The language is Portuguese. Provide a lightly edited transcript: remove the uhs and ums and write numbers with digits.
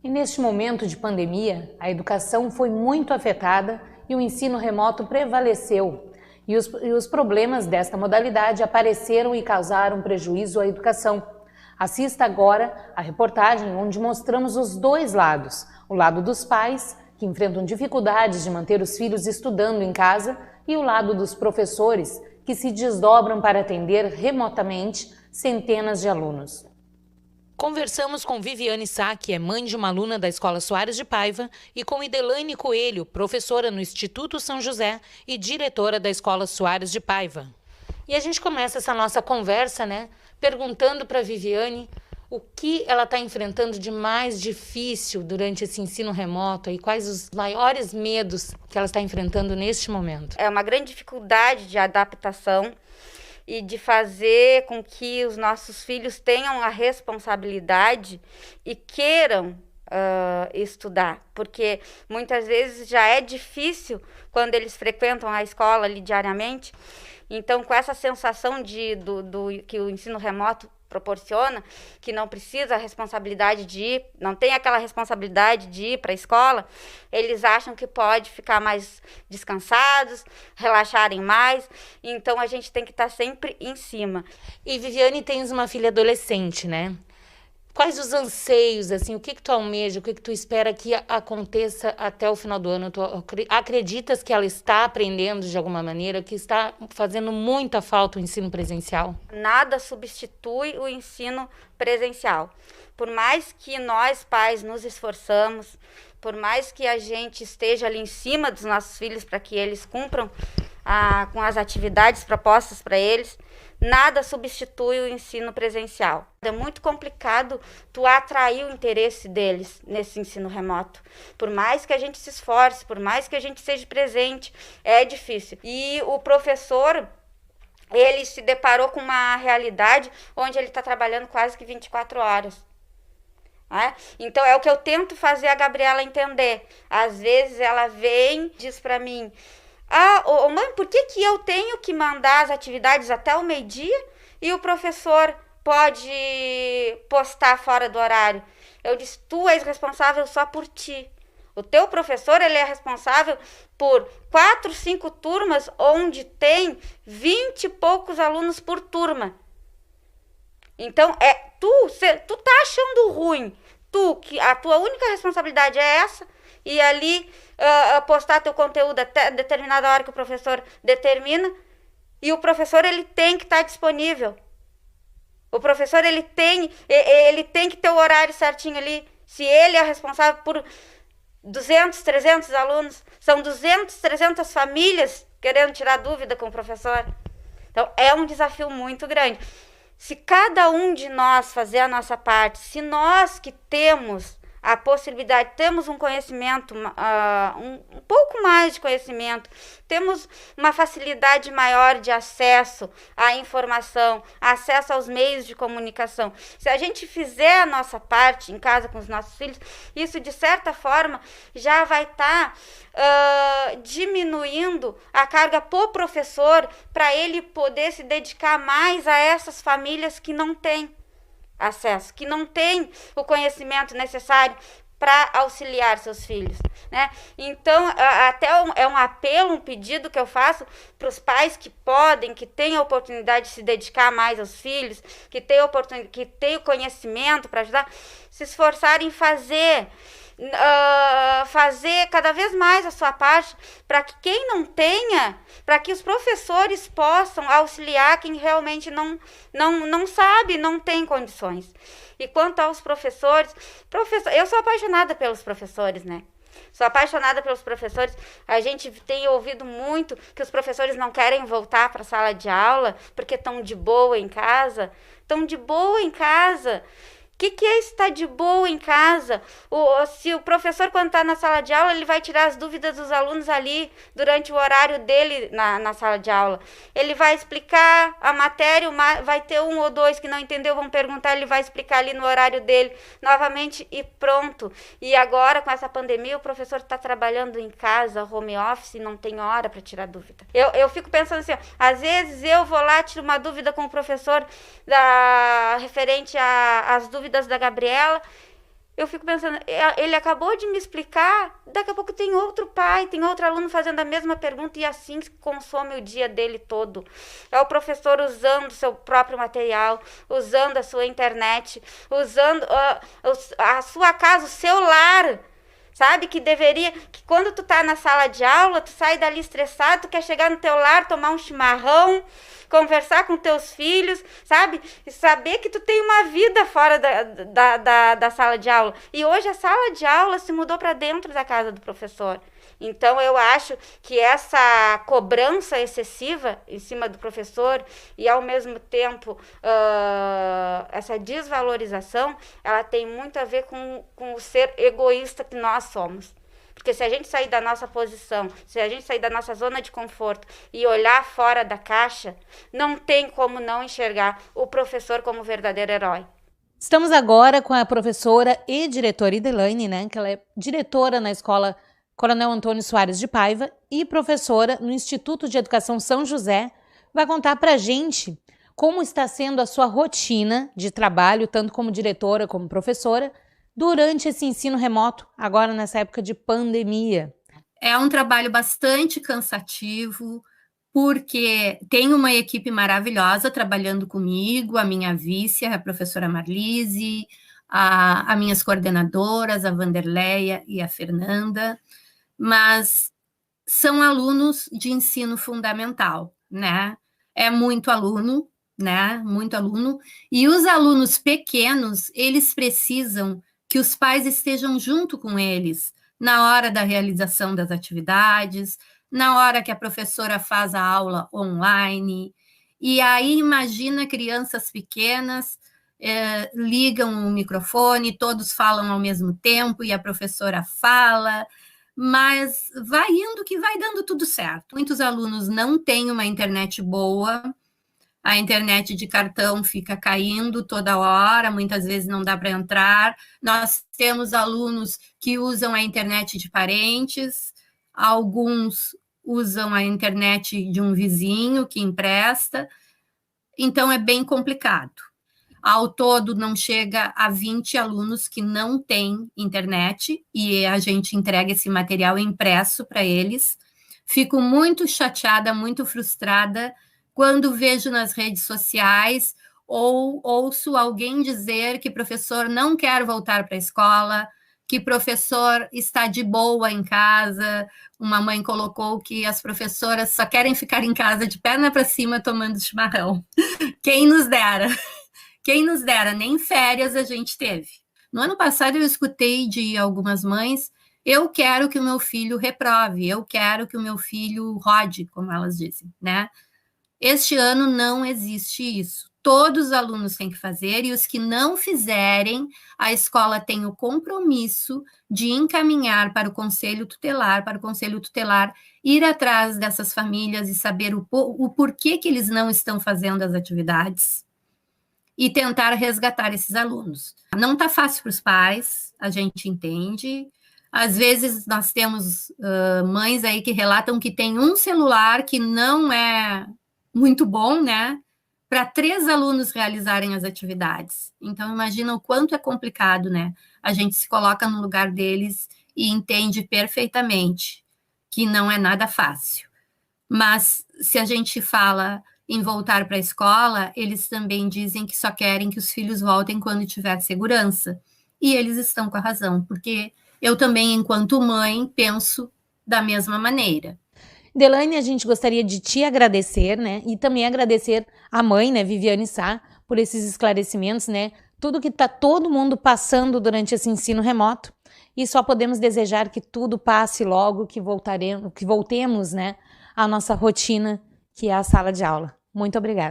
E neste momento de pandemia, a educação foi muito afetada e o ensino remoto prevaleceu. E os problemas desta modalidade apareceram e causaram prejuízo à educação. Assista agora a reportagem onde mostramos os dois lados. O lado dos pais, que enfrentam dificuldades de manter os filhos estudando em casa, e o lado dos professores, que se desdobram para atender remotamente centenas de alunos. Conversamos com Viviane Sá, que é mãe de uma aluna da Escola Soares de Paiva, e com Idelaine Coelho, professora no Instituto São José e diretora da Escola Soares de Paiva. E a gente começa essa nossa conversa, perguntando para a Viviane o que ela está enfrentando de mais difícil durante esse ensino remoto e quais os maiores medos que ela está enfrentando neste momento. É uma grande dificuldade de adaptação e de fazer com que os nossos filhos tenham a responsabilidade e queiram estudar, porque muitas vezes já é difícil quando eles frequentam a escola ali diariamente. Então, com essa sensação que o ensino remoto proporciona, que não precisa a responsabilidade de ir, não tem aquela responsabilidade de ir para a escola, eles acham que pode ficar mais descansados, relaxarem mais, então a gente tem que estar sempre em cima. E Viviane, tens uma filha adolescente, Quais os anseios, o que tu almeja, o que tu espera que aconteça até o final do ano? Tu acreditas que ela está aprendendo de alguma maneira, que está fazendo muita falta o ensino presencial? Nada substitui o ensino presencial. Por mais que nós, pais, nos esforçamos, por mais que a gente esteja ali em cima dos nossos filhos para que eles cumpram com as atividades propostas para eles, nada substitui o ensino presencial. É muito complicado tu atrair o interesse deles nesse ensino remoto. Por mais que a gente se esforce, por mais que a gente seja presente, é difícil. E o professor, ele se deparou com uma realidade onde ele está trabalhando quase que 24 horas. Então, é o que eu tento fazer a Gabriela entender. Às vezes ela vem, diz para mim: mãe, por que eu tenho que mandar as atividades até o meio-dia e o professor pode postar fora do horário? Eu disse: tu és responsável só por ti. O teu professor, ele é responsável por 4, 5 turmas onde tem 20 e poucos alunos por turma. Então, tu tá achando ruim, que a tua única responsabilidade é essa, e ali postar teu conteúdo até determinada hora que o professor determina, e o professor, ele tem que estar disponível. O professor, ele tem que ter o horário certinho ali. Se ele é responsável por 200, 300 alunos, são 200, 300 famílias querendo tirar dúvida com o professor. Então, é um desafio muito grande. Se cada um de nós fazer a nossa parte, se nós que temos a possibilidade, temos um conhecimento, um pouco mais de conhecimento, temos uma facilidade maior de acesso à informação, acesso aos meios de comunicação. Se a gente fizer a nossa parte em casa com os nossos filhos, isso de certa forma já vai estar diminuindo a carga para o professor, para ele poder se dedicar mais a essas famílias que não têm acesso, que não tem o conhecimento necessário para auxiliar seus filhos, Então, até é um apelo, um pedido que eu faço para os pais que podem, que têm a oportunidade de se dedicar mais aos filhos, que têm o conhecimento para ajudar, se esforçarem em fazer cada vez mais a sua parte, para que quem não tenha, para que os professores possam auxiliar quem realmente não sabe, não tem condições. E quanto aos professores, eu sou apaixonada pelos professores, Sou apaixonada pelos professores. A gente tem ouvido muito que os professores não querem voltar para a sala de aula porque estão de boa em casa. Estão de boa em casa. O que é estar de boa em casa? Se o professor, quando está na sala de aula, ele vai tirar as dúvidas dos alunos ali durante o horário dele na sala de aula. Ele vai explicar a matéria, vai ter 1 ou 2 que não entendeu, vão perguntar, ele vai explicar ali no horário dele novamente e pronto. E agora, com essa pandemia, o professor está trabalhando em casa, home office, e não tem hora para tirar dúvida. Eu fico pensando assim, às vezes eu vou lá, tiro uma dúvida com o professor referente às dúvidas da Gabriela, Eu fico pensando, ele acabou de me explicar, daqui a pouco tem outro pai, tem outro aluno fazendo a mesma pergunta e assim consome o dia dele todo. É o professor usando o seu próprio material, usando a sua internet, usando a sua casa, o seu lar. Sabe, que quando tu tá na sala de aula, tu sai dali estressado, tu quer chegar no teu lar, tomar um chimarrão, conversar com teus filhos, sabe? E saber que tu tem uma vida fora da sala de aula. E hoje a sala de aula se mudou para dentro da casa do professor. Então, eu acho que essa cobrança excessiva em cima do professor e, ao mesmo tempo, essa desvalorização, ela tem muito a ver com o ser egoísta que nós somos. Porque se a gente sair da nossa posição, se a gente sair da nossa zona de conforto e olhar fora da caixa, não tem como não enxergar o professor como verdadeiro herói. Estamos agora com a professora e diretora Idelaine, né, que ela é diretora na escola Coronel Antônio Soares de Paiva e professora no Instituto de Educação São José, vai contar para a gente como está sendo a sua rotina de trabalho, tanto como diretora como professora, durante esse ensino remoto, agora nessa época de pandemia. É um trabalho bastante cansativo, porque tem uma equipe maravilhosa trabalhando comigo, a minha vice, a professora Marlise, as minhas coordenadoras, a Vanderleia e a Fernanda, mas são alunos de ensino fundamental, né? É muito aluno, né? Muito aluno. E os alunos pequenos, eles precisam que os pais estejam junto com eles na hora da realização das atividades, na hora que a professora faz a aula online. E aí, imagina crianças pequenas, ligam o microfone, todos falam ao mesmo tempo e a professora fala, mas vai indo que vai dando tudo certo. Muitos alunos não têm uma internet boa, a internet de cartão fica caindo toda hora, muitas vezes não dá para entrar. Nós temos alunos que usam a internet de parentes, alguns usam a internet de um vizinho que empresta, então é bem complicado. Ao todo, não chega a 20 alunos que não têm internet e a gente entrega esse material impresso para eles. Fico muito chateada, muito frustrada quando vejo nas redes sociais ou ouço alguém dizer que professor não quer voltar para a escola, que professor está de boa em casa. Uma mãe colocou que as professoras só querem ficar em casa de perna para cima tomando chimarrão. Quem nos dera? Quem nos dera, nem férias a gente teve. No ano passado eu escutei de algumas mães, eu quero que o meu filho reprove, eu quero que o meu filho rode, como elas dizem, né? Este ano não existe isso. Todos os alunos têm que fazer e os que não fizerem, a escola tem o compromisso de encaminhar para o conselho tutelar, ir atrás dessas famílias e saber o porquê que eles não estão fazendo as atividades e tentar resgatar esses alunos. Não está fácil para os pais, a gente entende. Às vezes nós temos mães aí que relatam que tem um celular que não é muito bom, né? Para 3 alunos realizarem as atividades. Então, imagina o quanto é complicado, né? A gente se coloca no lugar deles e entende perfeitamente que não é nada fácil. Mas se a gente fala em voltar para a escola, eles também dizem que só querem que os filhos voltem quando tiver segurança. E eles estão com a razão, porque eu também, enquanto mãe, penso da mesma maneira. Idelaine, a gente gostaria de te agradecer, né? E também agradecer a mãe, né, Viviane Sá, por esses esclarecimentos, né? Tudo que está todo mundo passando durante esse ensino remoto. E só podemos desejar que tudo passe logo, que voltemos, né, à nossa rotina, que é a sala de aula. Muito obrigada.